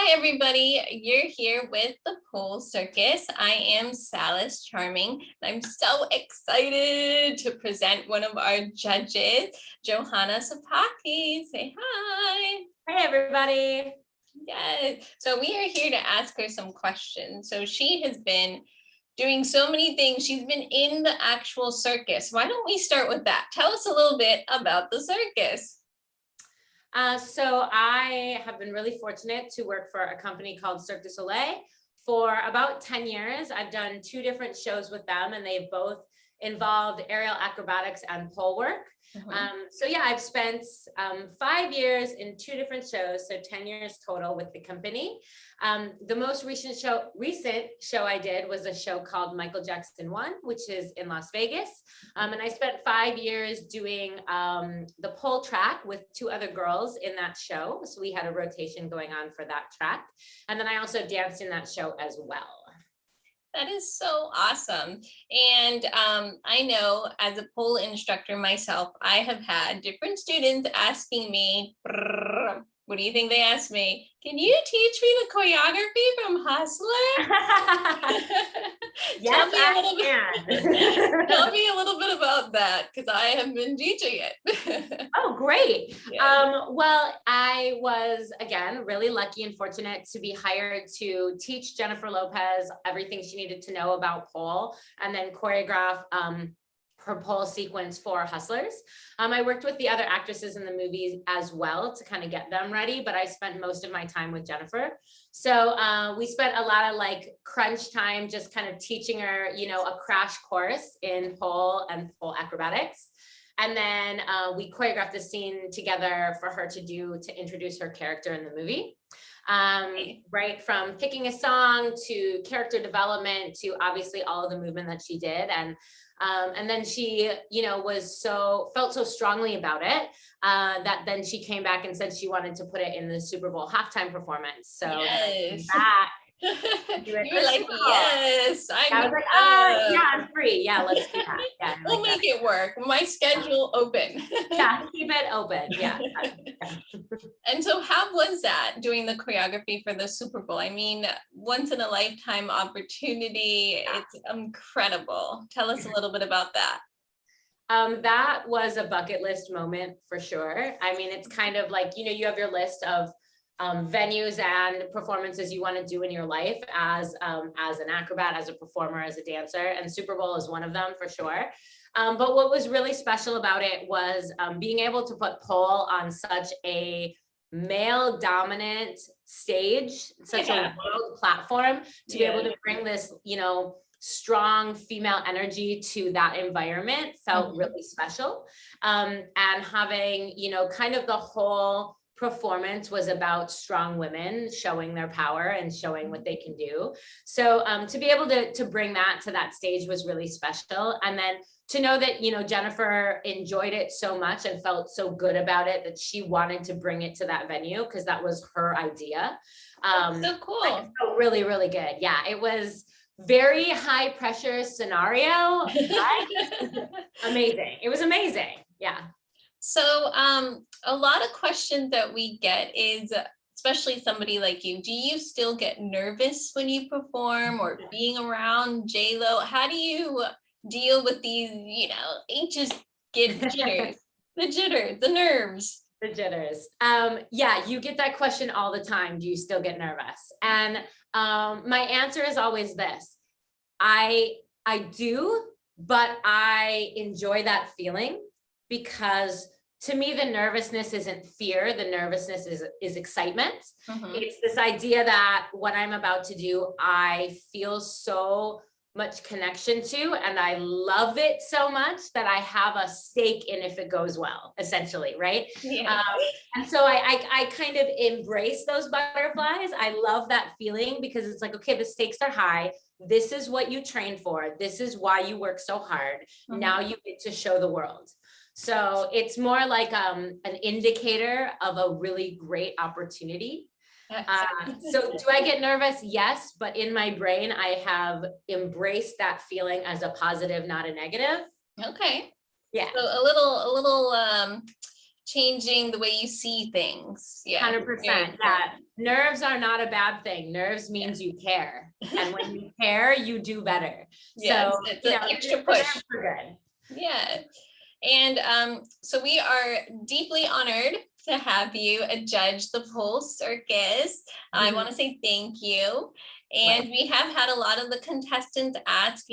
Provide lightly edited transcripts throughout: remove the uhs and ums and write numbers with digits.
Hi, everybody. You're here with the Pole Circus. I am Salis Charming. I'm so excited to present one of our judges, Johanna Sapakie. Say hi. Hi, everybody. Yes. So we are here to ask her some questions. So she has been doing so many things. She's been in the actual circus. Why don't we start with that? Tell us a little bit about the circus. So I have been really fortunate to work for a company called Cirque du Soleil for about 10 years. I've done 2 different shows with them, and they've both involved aerial acrobatics and pole work. So yeah, I've spent 5 years in 2 different shows, so 10 years total with the company. The most recent show I did was a show called Michael Jackson 1, which is in Las Vegas. And I spent 5 years doing the pole track with 2 other girls in that show. So we had a rotation going on for that track. And then I also danced in that show as well. That is so awesome. And I know as a pole instructor myself, I have had different students asking me, what do you think they asked me? Can you teach me the choreography from Husteler? Yes, Tell me a little bit about that, because I have been teaching it. Oh, great. Yeah. Well, I was, again, really lucky and fortunate to be hired to teach Jennifer Lopez everything she needed to know about pole and then choreograph her pole sequence for Hustlers. I worked with the other actresses in the movies as well to kind of get them ready, but I spent most of my time with Jennifer. So we spent a lot of like crunch time just kind of teaching her, a crash course in pole and pole acrobatics. And then we choreographed the scene together for her to do to introduce her character in the movie. Right from picking a song to character development to obviously all of the movement that she did. And then she, felt so strongly about it that then she came back and said she wanted to put it in the Super Bowl halftime performance. So yes. You're like, yes, I was like, yeah, I'm free. Yeah, let's do that. Yeah, we'll make it work. My schedule open. Yeah, keep it open. Yeah. And so how was that doing the choreography for the Super Bowl? I mean, once in a lifetime opportunity. It's incredible. Tell us a little bit about that. That was a bucket list moment for sure. I mean, it's kind of like, you have your list of venues and performances you want to do in your life as an acrobat, as a performer, as a dancer, and Super Bowl is one of them for sure. But what was really special about it was being able to put pole on such a male dominant stage, such a world platform, to be able to bring this, strong female energy to that environment felt really special. And having, kind of the whole performance was about strong women showing their power and showing what they can do. So to be able to bring that to that stage was really special. And then to know that, Jennifer enjoyed it so much and felt so good about it that she wanted to bring it to that venue because that was her idea. So cool. It felt really, really good. Yeah, it was very high pressure scenario. Amazing. It was amazing. Yeah. So a lot of questions that we get is, especially somebody like you, do you still get nervous when you perform or being around J-Lo? How do you deal with these, it just get jitters, the jitters, the nerves? The jitters. Yeah, you get that question all the time. Do you still get nervous? And my answer is always this. I do, but I enjoy that feeling because to me, the nervousness isn't fear. The nervousness is excitement. It's this idea that what I'm about to do, I feel so much connection to, and I love it so much that I have a stake in if it goes well, essentially, right? Yeah. And so I kind of embrace those butterflies. I love that feeling because it's like, okay, the stakes are high. This is what you train for. This is why you work so hard. Now you get to show the world. So it's more like an indicator of a really great opportunity. So do I get nervous? Yes, but in my brain, I have embraced that feeling as a positive, not a negative. Okay. Yeah. So a little changing the way you see things. Yeah. 100%. Yeah. Nerves are not a bad thing. Nerves means you care. And when you care, you do better. Yes, So, it's an extra push. Good. Yeah. And so we are deeply honored to have you judge the Pole Circus. I want to say thank you. And we have had a lot of the contestants ask,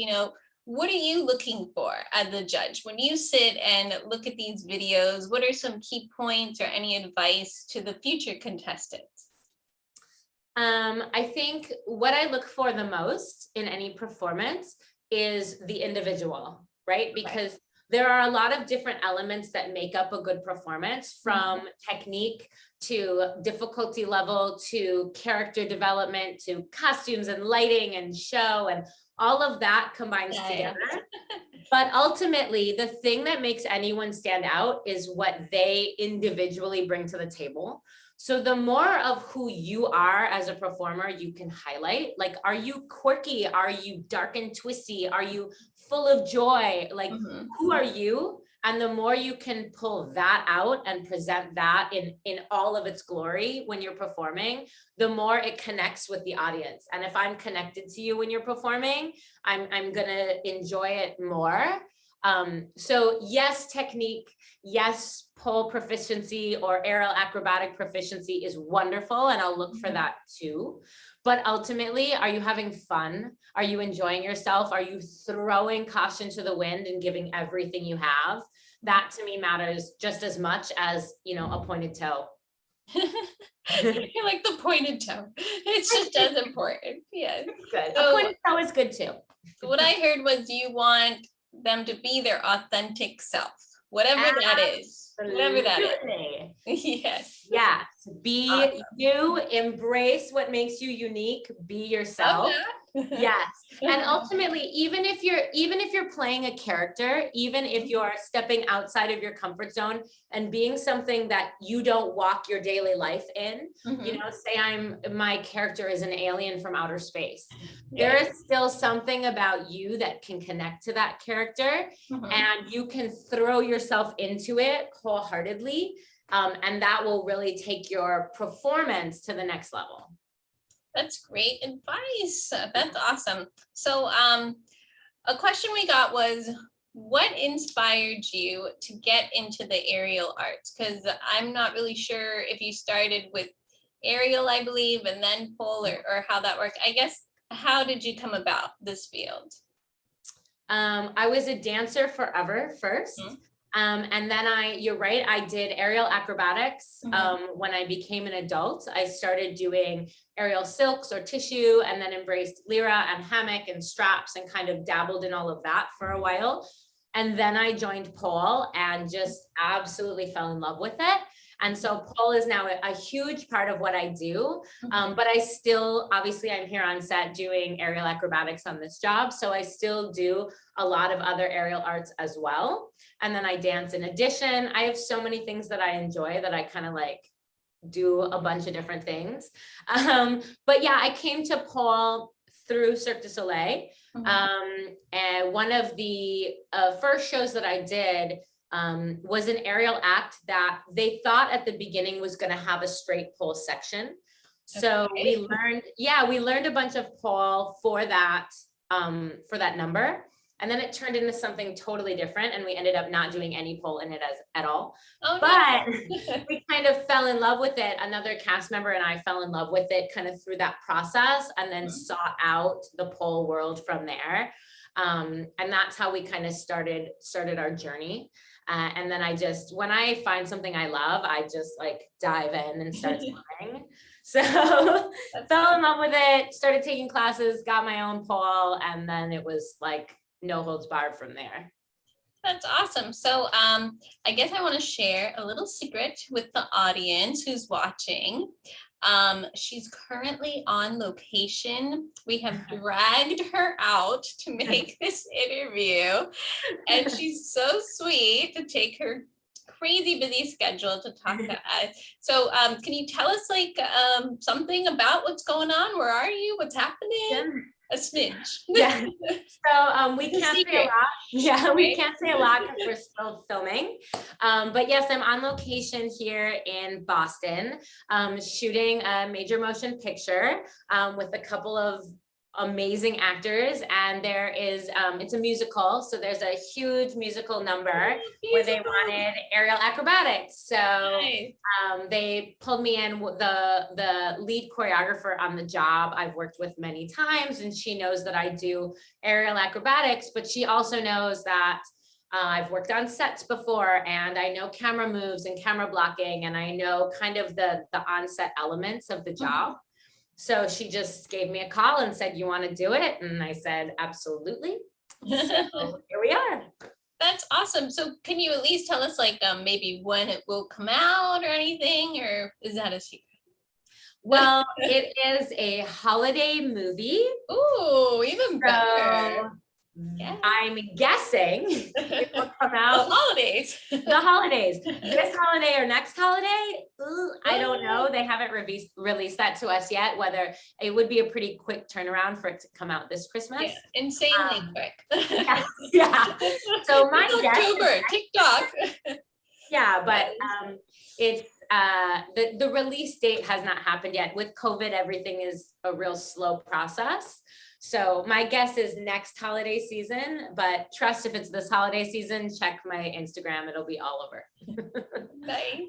what are you looking for as a judge? When you sit and look at these videos, what are some key points or any advice to the future contestants? I think what I look for the most in any performance is the individual, right? Because there are a lot of different elements that make up a good performance, from technique to difficulty level to character development to costumes and lighting and show, and all of that combines together. But ultimately, the thing that makes anyone stand out is what they individually bring to the table. So the more of who you are as a performer you can highlight, like, are you quirky? Are you dark and twisty? Are you full of joy? Like, who are you? And the more you can pull that out and present that in all of its glory when you're performing, the more it connects with the audience. And if I'm connected to you when you're performing, I'm gonna enjoy it more. So yes, technique, yes, pole proficiency or aerial acrobatic proficiency is wonderful, and I'll look for that too. But ultimately, are you having fun? Are you enjoying yourself? Are you throwing caution to the wind and giving everything you have? That to me matters just as much as, a pointed toe. I like the pointed toe. It's just as important. Yes. Good. So, a pointed toe is good too. What I heard was you want them to be their authentic self, whatever that is. Whatever that is. Yes. Yes. Be you, embrace what makes you unique, be yourself. Yes. And ultimately, even if you're playing a character, even if you're stepping outside of your comfort zone and being something that you don't walk your daily life in, say my character is an alien from outer space. There is still something about you that can connect to that character, and you can throw yourself into it wholeheartedly. And that will really take your performance to the next level. That's great advice. That's awesome. So a question we got was, what inspired you to get into the aerial arts? Because I'm not really sure if you started with aerial, I believe, and then pole, or how that worked. I guess, how did you come about this field? I was a dancer forever first. And then you're right, I did aerial acrobatics. When I became an adult, I started doing aerial silks or tissue, and then embraced lyra and hammock and straps and kind of dabbled in all of that for a while. And then I joined pole and just absolutely fell in love with it. And so pole is now a huge part of what I do. But I still, obviously I'm here on set doing aerial acrobatics on this job. So I still do a lot of other aerial arts as well. And then I dance in addition. I have so many things that I enjoy that I kind of like do a bunch of different things. But yeah, I came to pole through Cirque du Soleil. And one of the first shows that I did was an aerial act that they thought at the beginning was going to have a straight pole section. So we learned a bunch of pole for that number. And then it turned into something totally different, and we ended up not doing any pole in it at all. But we kind of fell in love with it. Another cast member and I fell in love with it kind of through that process, and then sought out the pole world from there. And that's how we kind of started our journey. And then when I find something I love, I just like dive in and start flying. So fell in love with it, started taking classes, got my own pole, and then it was like no holds barred from there. That's awesome. So I guess I want to share a little secret with the audience who's watching. She's currently on location. We have dragged her out to make this interview, and she's so sweet to take her crazy busy schedule to talk to us. So can you tell us like something about what's going on? Where are you? What's happening? A smidge. Yeah. So we It's a can't say a secret. lot. Yeah, we Right? can't say a lot because we're still filming. But yes, I'm on location here in Boston, shooting a major motion picture with a couple of amazing actors. And there is, it's a musical. So there's a huge musical number where they Beautiful. wanted aerial acrobatics. So Nice. they pulled me in. The lead choreographer on the job I've worked with many times, and she knows that I do aerial acrobatics, but she also knows that I've worked on sets before, and I know camera moves and camera blocking, and I know kind of the on-set elements of the job. So she just gave me a call and said, "You want to do it?" And I said, "Absolutely." So here we are. That's awesome. So can you at least tell us like maybe when it will come out or anything, or is that a secret? Well, it is a holiday movie. Ooh, even better. So Yeah. I'm guessing it will come The out holidays. the holidays. This holiday or next holiday? Ooh, I don't know. They haven't released that to us yet, whether it would be a pretty quick turnaround for it to come out this Christmas. Yeah, insanely quick. Yeah, yeah. So my It's guess is October, TikTok. yeah, but it's the release date has not happened yet. With COVID, everything is a real slow process. So my guess is next holiday season, but trust if it's this holiday season, check my Instagram, it'll be all over. Nice.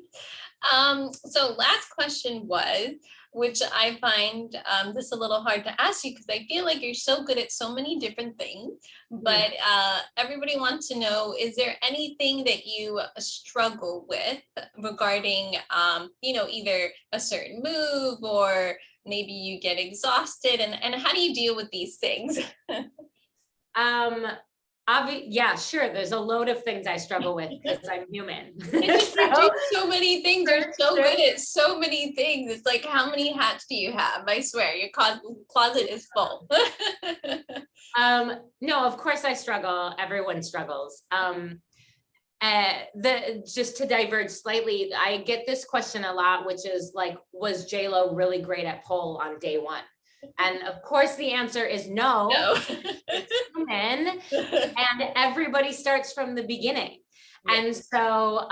So last question was, which I find this a little hard to ask you because I feel like you're so good at so many different things, but everybody wants to know, is there anything that you struggle with regarding, either a certain move or maybe you get exhausted and how do you deal with these things? Yeah, sure. There's a load of things I struggle with because I'm human. It's just you do so many things. You're so sure. good at so many things. It's like, how many hats do you have? I swear, your closet is full. No, of course I struggle. Everyone struggles. Just to diverge slightly, I get this question a lot, which is like, was J-Lo really great at pole on day one? And of course the answer is no. No. It's human, and everybody starts from the beginning. Yeah. And so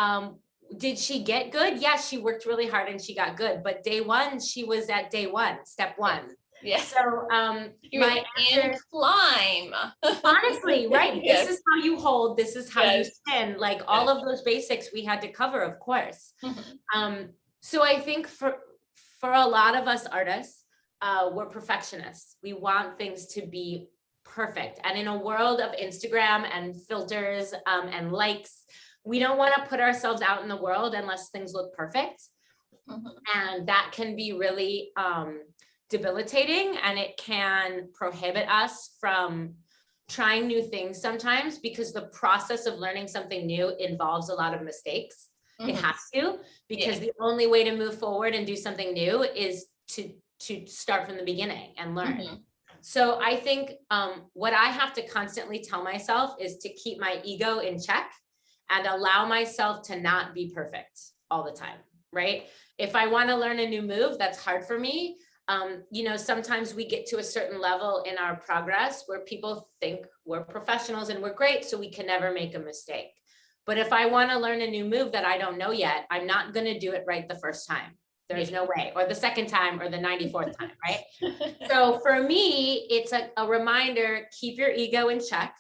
did she get good? Yes, she worked really hard and she got good, but day one, she was at day one, step one. Yeah. So You're my like, answer, and climb. honestly, right? Yes. This is how you hold, this is how Yes. you spin, like all of those basics we had to cover, of course. Mhm. So I think for a lot of us artists, we're perfectionists. We want things to be perfect. And in a world of Instagram and filters and likes, we don't want to put ourselves out in the world unless things look perfect. And that can be really debilitating, and it can prohibit us from trying new things sometimes, because the process of learning something new involves a lot of mistakes. It has to, because the only way to move forward and do something new is to start from the beginning and learn. So I think what I have to constantly tell myself is to keep my ego in check and allow myself to not be perfect all the time, right? If I want to learn a new move, that's hard for me. Sometimes we get to a certain level in our progress where people think we're professionals and we're great, so we can never make a mistake. But if I want to learn a new move that I don't know yet, I'm not going to do it right the first time. There's no way, or the second time, or the 94th time, right? So for me, it's a reminder, keep your ego in check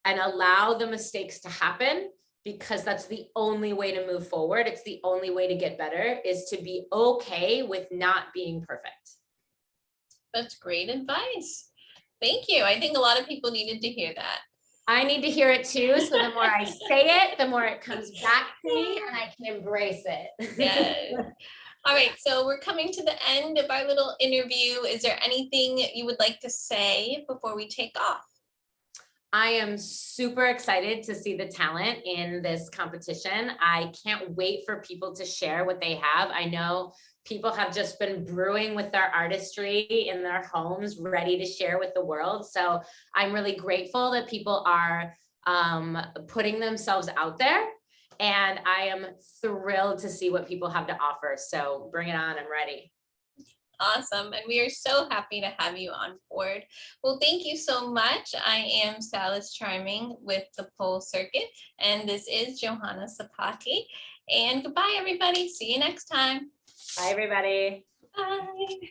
and allow the mistakes to happen, because that's the only way to move forward. It's the only way to get better, is to be okay with not being perfect. That's great advice. Thank you. I think a lot of people needed to hear that. I need to hear it too. So the more I say it, the more it comes back to me and I can embrace it. Yes. All right, so we're coming to the end of our little interview. Is there anything you would like to say before we take off? I am super excited to see the talent in this competition. I can't wait for people to share what they have. I know people have just been brewing with their artistry in their homes, ready to share with the world. So I'm really grateful that people are putting themselves out there. And I am thrilled to see what people have to offer. So bring it on, I'm ready. Awesome. And we are so happy to have you on board. Well, thank you so much. I am Stylist Charming with the Pole Circuit, and this is Johanna Sapakie. And goodbye, everybody. See you next time. Bye, everybody. Bye.